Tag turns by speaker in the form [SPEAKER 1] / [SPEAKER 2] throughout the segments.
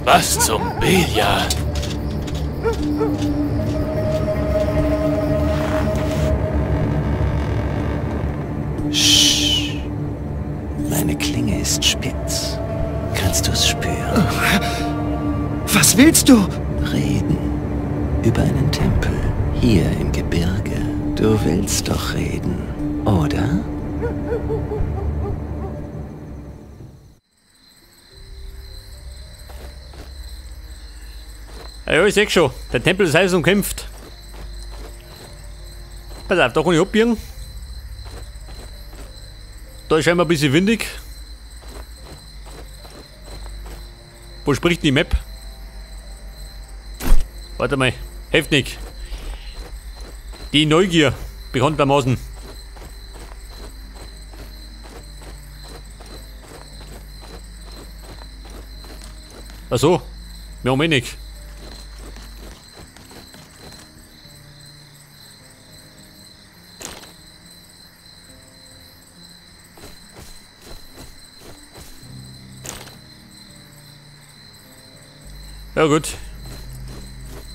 [SPEAKER 1] Was zum Billard?
[SPEAKER 2] Sch. Meine Klinge ist spitz. Kannst du es spüren?
[SPEAKER 3] Was willst du?
[SPEAKER 2] Reden. Über einen Tempel. Hier im Gebirge. Du willst doch reden, oder?
[SPEAKER 4] Ja, ich seh schon. Der Tempel ist heiß umkämpft. Pass auf, da kann ich abbiegen. Da ist scheinbar ein bisschen windig. Wo spricht die Map? Warte mal. Heftig. Die Neugier. Bekanntermaßen. Achso. Wir haben wenig. Ja gut.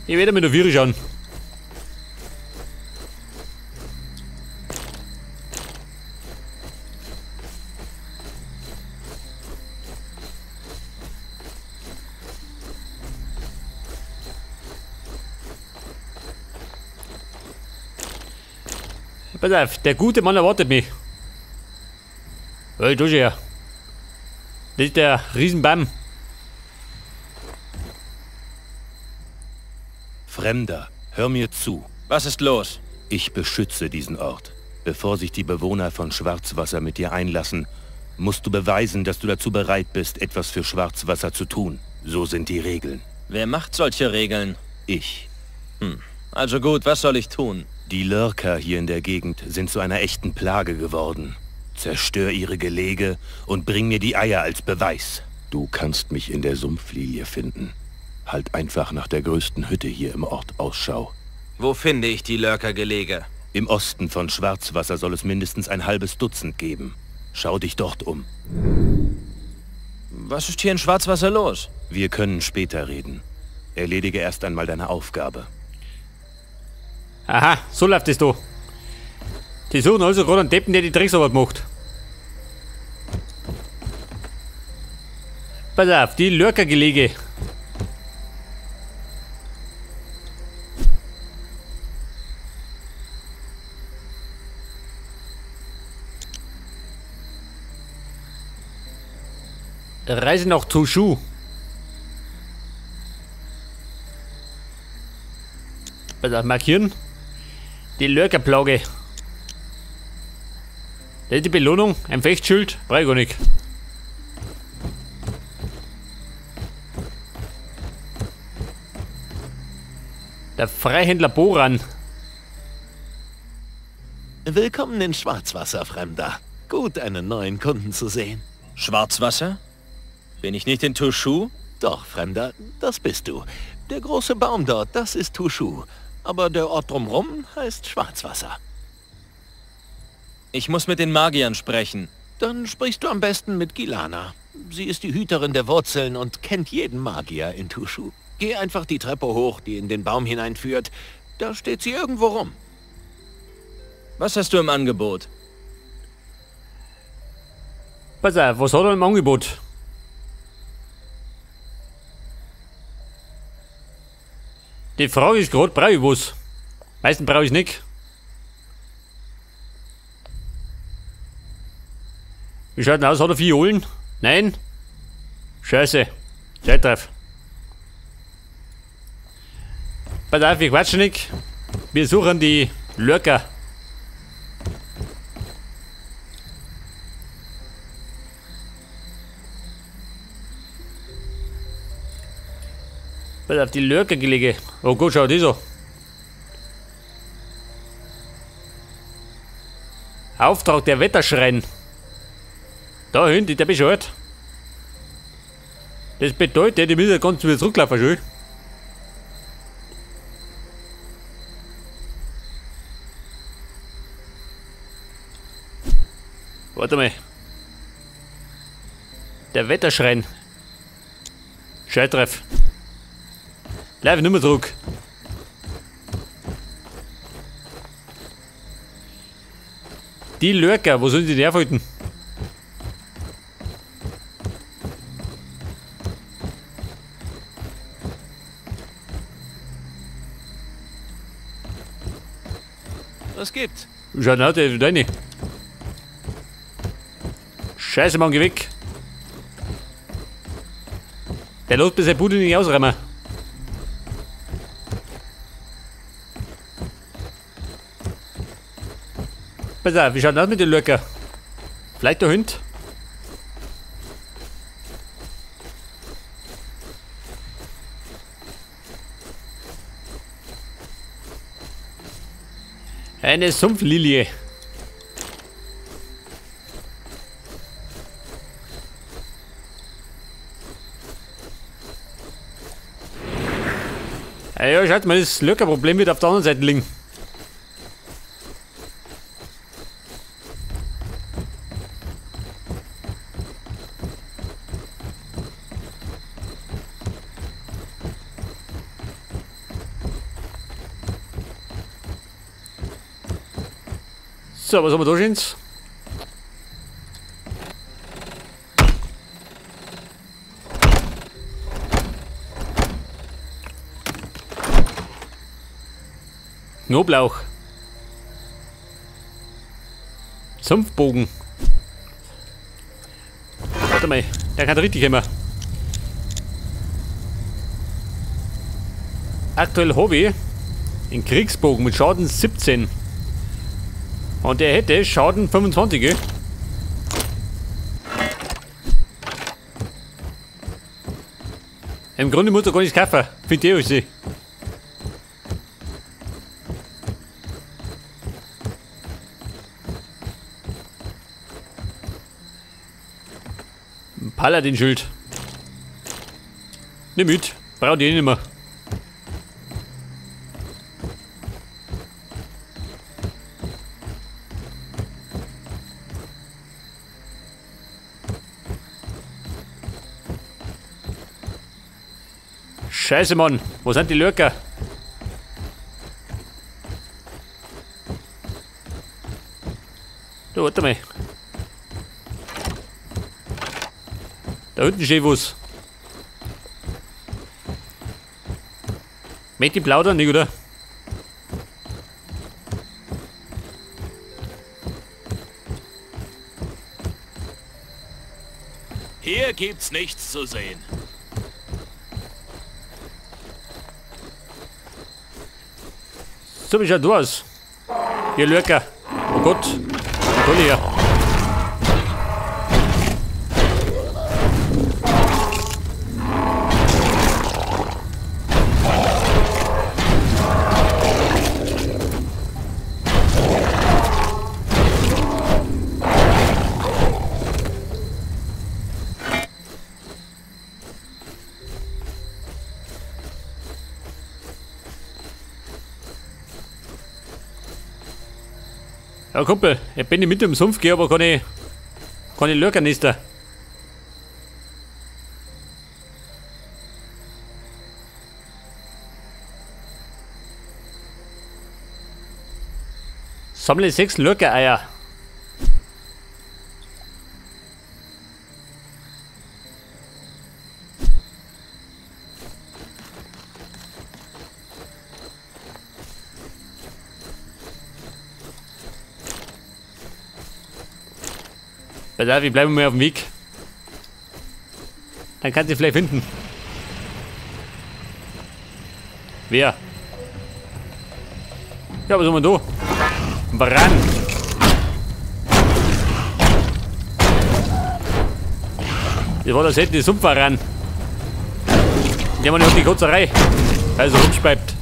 [SPEAKER 4] Ich werde mir noch Viren schauen. Pass auf, der gute Mann erwartet mich. Hey, du her. Das ist der Riesenbaum.
[SPEAKER 5] Fremder, hör mir zu.
[SPEAKER 1] Was ist los?
[SPEAKER 5] Ich beschütze diesen Ort. Bevor sich die Bewohner von Schwarzwasser mit dir einlassen, musst du beweisen, dass du dazu bereit bist, etwas für Schwarzwasser zu tun. So sind die Regeln.
[SPEAKER 1] Wer macht solche Regeln?
[SPEAKER 5] Ich.
[SPEAKER 1] Also gut, was soll ich tun?
[SPEAKER 5] Die Lurker hier in der Gegend sind zu einer echten Plage geworden. Zerstör ihre Gelege und bring mir die Eier als Beweis. Du kannst mich in der Sumpflilie finden. Halt einfach nach der größten Hütte hier im Ort Ausschau.
[SPEAKER 1] Wo finde ich die Lurkergelege?
[SPEAKER 5] Im Osten von Schwarzwasser soll es mindestens ein halbes Dutzend geben. Schau dich dort um.
[SPEAKER 1] Was ist hier in Schwarzwasser los?
[SPEAKER 5] Wir können später reden. Erledige erst einmal deine Aufgabe.
[SPEAKER 4] Aha, so läuft es da. Die suchen also gerade einen Deppen, der die Drecksarbeit macht. Pass auf, die Lurkergelege. Reise nach Tushu. Pass auf, markieren. Die Lurkerplage. Das ist die Belohnung. Ein Fechtschild. Brauche ich gar nicht. Der Freihändler Boran.
[SPEAKER 6] Willkommen in Schwarzwasser, Fremder. Gut, einen neuen Kunden zu sehen.
[SPEAKER 1] Schwarzwasser? Bin ich nicht in Tushu?
[SPEAKER 6] Doch, Fremder, das bist du. Der große Baum dort, das ist Tushu. Aber der Ort drumherum heißt Schwarzwasser.
[SPEAKER 1] Ich muss mit den Magiern sprechen.
[SPEAKER 6] Dann sprichst du am besten mit Gilana. Sie ist die Hüterin der Wurzeln und kennt jeden Magier in Tushu. Geh einfach die Treppe hoch, die in den Baum hineinführt. Da steht sie irgendwo rum.
[SPEAKER 1] Was hast du im Angebot?
[SPEAKER 4] Pass auf, was hat er im Angebot? Die Frage ist gerade, brauche ich was? Meistens brauche ich nicht. Wie schaut denn aus? Hat er Violen? Nein? Scheiße. Zeit drauf. Pass auf, wir quatschen nicht. Wir suchen die Lurker. Pass auf, die Lurkergelege. Oh Gott, schau das an. Auftrag der Wetterschrein. Da hinten, der Bescheid. Das bedeutet, ich muss ja ganz wieder zurücklaufen, schön. Warte mal. Der Wetterschrein. Scheitreff. Lauf nicht mehr zurück. Die Lurker, wo sollen die denn herhalten?
[SPEAKER 6] Was gibt's?
[SPEAKER 4] Schau nach, der ist rein. Scheiße, Mann, geh weg. Der lässt bis sein Pudel nicht ausräumen. Pass auf, wie schaut das mit den Lurker? Vielleicht der Hund? Eine Sumpflilie. Ja, schaut mal, das Lurkerproblem wird auf der anderen Seite liegen. So, was haben wir da schon? Knoblauch. Sumpfbogen. Warte mal, der kann richtig immer. Aktuell Hobby. Ein Kriegsbogen mit Schaden 17. Und der hätte Schaden 25. Im Grunde muss er gar nicht kaufen. Finde ich euch. Paladin-Schild. Nimm mit. Braucht ihr nicht mehr. Scheiße, Mann. Wo sind die Lurker? Da, warte mal. Da unten steht was. Mit die plaudern nicht, oder?
[SPEAKER 1] Hier gibt's nichts zu sehen.
[SPEAKER 4] So wie schaut du aus? Ihr Lurker. Oh Gott. Komm her. Ja, Kumpel, ich bin nicht mit im Sumpf, gehe aber keine Lurkernester. Sammle 6 Lurkereier. Wir bleiben mal auf dem Weg. Dann kann sie vielleicht finden. Wer? Ja, was haben wir da? Brand. Das war das hätte die Sumpfer ran. Die haben wir nicht auf die Kotzerei. Also rumspeibt.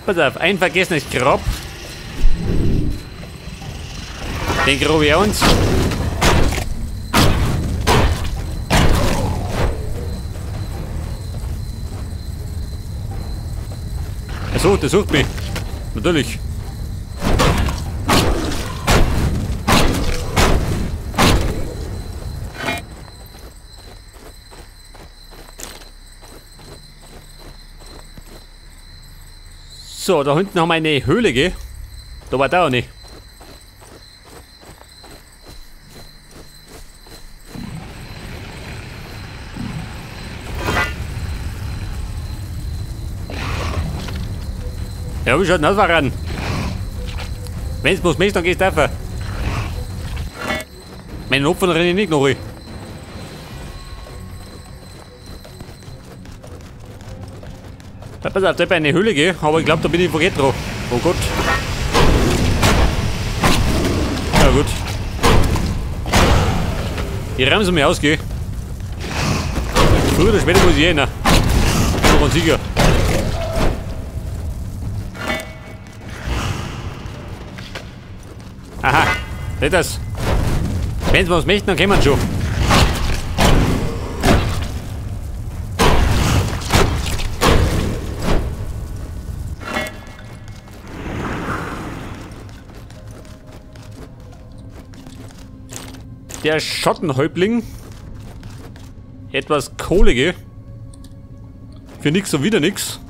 [SPEAKER 4] Pass auf, ein vergessenes Grab. Den graben wir uns. Achso, der sucht mich. Natürlich. So, da hinten haben wir eine Höhle, gell? Da war da auch nicht. Ja, wie schaut denn das ran? Wenn's bloß mich, dann gehst du einfach. Meinen Opfern renne ich nicht noch rein. Pass auf, da bei eine Höhle gehen, aber ich glaube, da bin ich verkehrt dran. Oh Gott. Ja gut. Die Ramsen mir ausgehen. Früher oder später muss ich hin. Ich bin noch ein Sieger. Aha, nicht das. Wenn sie was möchten, dann kommen wir schon. Der Schottenhäuptling. Etwas Kohlige. Für nix und wieder nix.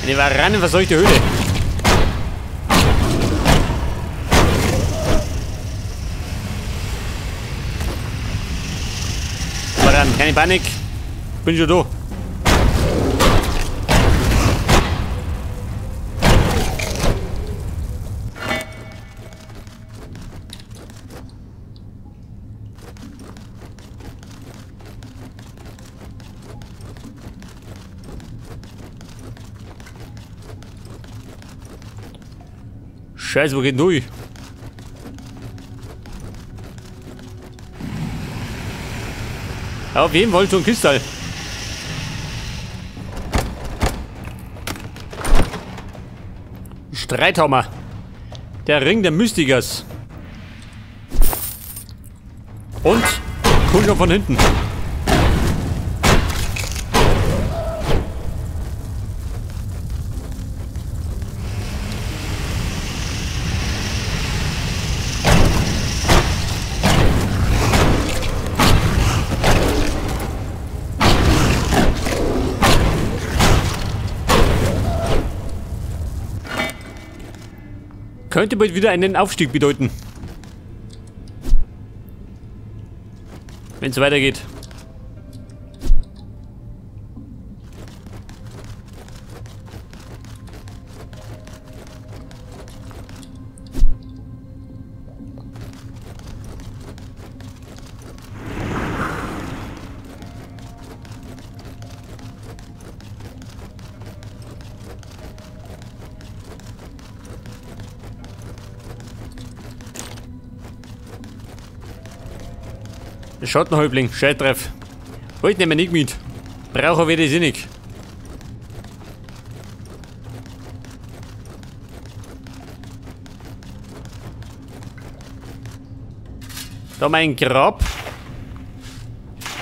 [SPEAKER 4] Eine waranenverseuchte Höhle. Waran, keine Panik. Bin schon da. Scheiße, wo geht denn durch? Auf jeden Fall so ein Kristall. Streithammer. Der Ring der Mystikers. Und Kunde von hinten. Könnte bald wieder einen Aufstieg bedeuten. Wenn es weitergeht. Schottenhäuptling, Scheittreff. Heute nehmen wir nicht mit. Brauchen wir das eh nicht. Da mein Grab.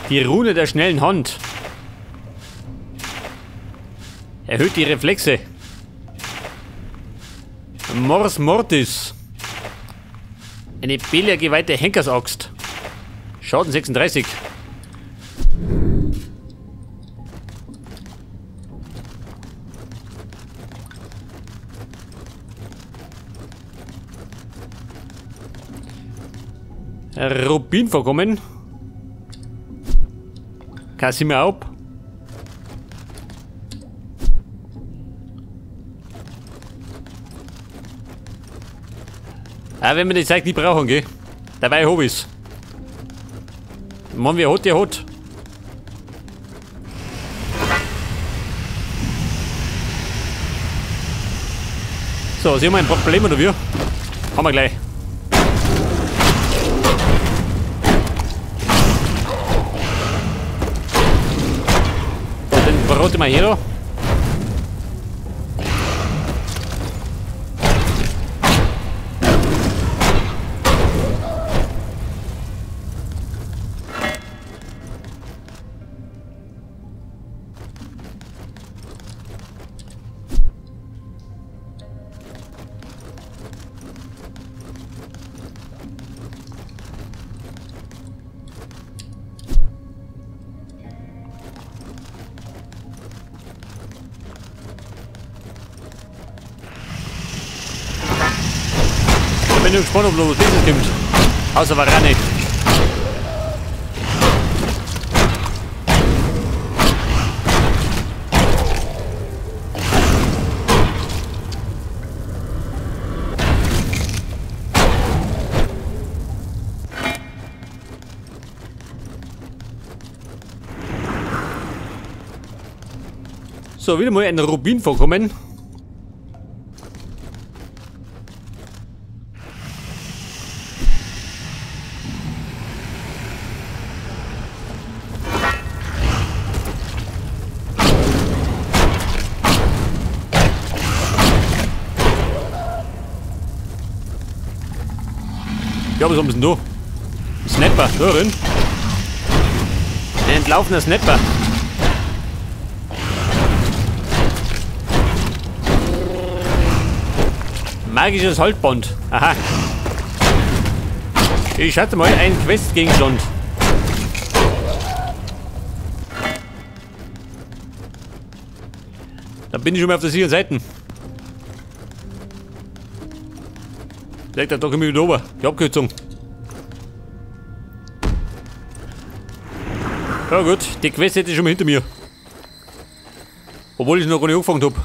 [SPEAKER 4] Die Rune der schnellen Hand. Erhöht die Reflexe. Mors Mortis. Eine Belia-geweihte Henkersaxt. Schaden 36. Rubin vorkommen. Kassier mir ab. Ah, wenn man das zeigt, die brauchen, gell? Dabei hab ich's. Mann, wer hat, der hat. So, sehen wir ein Problem oder wie? Haben wir gleich. So, den verrate mal hier da. Ich bin gespannt, ob noch das kommt. Außer Varane. So, wieder mal ein Rubin vorkommen. Ja, was haben wir denn da? Ein Snapper, da drin. Ein entlaufener Snapper. Magisches Halbband. Aha. Ich hatte mal einen Questgegenstand. Da bin ich schon mal auf der sicheren Seite. Legt er doch immer wieder oben. Die Abkürzung. Ja gut, die Quest hätte ich schon mal hinter mir. Obwohl ich noch gar nicht angefangen habe.